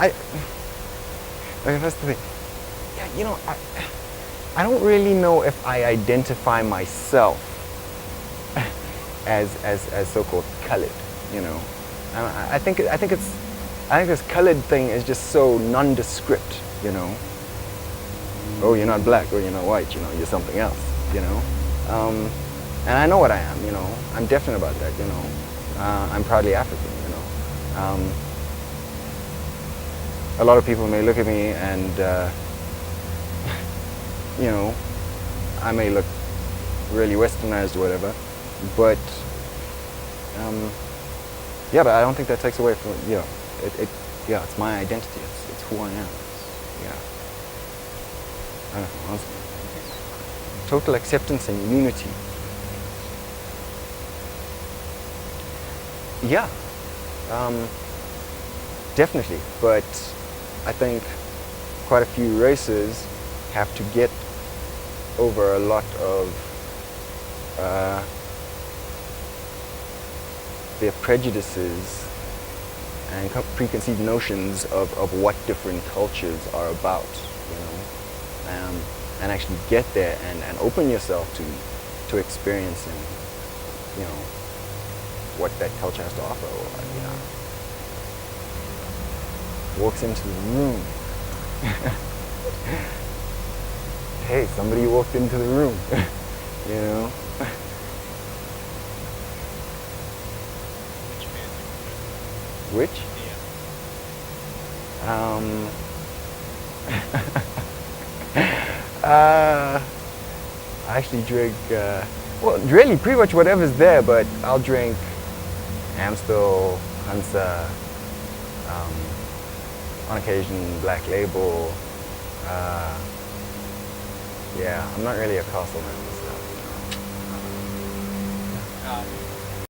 I okay, that's the thing. Yeah, I don't really know if I identify myself as so-called colored. You know, I think this colored thing is just so nondescript. You know, oh, you're not black, or you're not white. You know, you're something else. You know, and I know what I am. You know, I'm definite about that. You know, I'm proudly African. You know. A lot of people may look at me and, you know, I may look really westernized or whatever, but, yeah, but I don't think that takes away from, yeah, it's my identity, it's who I am, yeah. I don't know, honestly. Total acceptance and unity. Yeah, definitely, but I think quite a few races have to get over a lot of their prejudices and preconceived notions of what different cultures are about, you know, and actually get there and open yourself to experiencing, you know, what that culture has to offer, or, you know. Walks into the room. Hey, somebody walked into the room. You know? Which Which? I actually drink, well, really pretty much whatever's there, but I'll drink Amstel, Hansa, on occasion Black Label. Yeah, I'm not really a castle man myself. Yeah.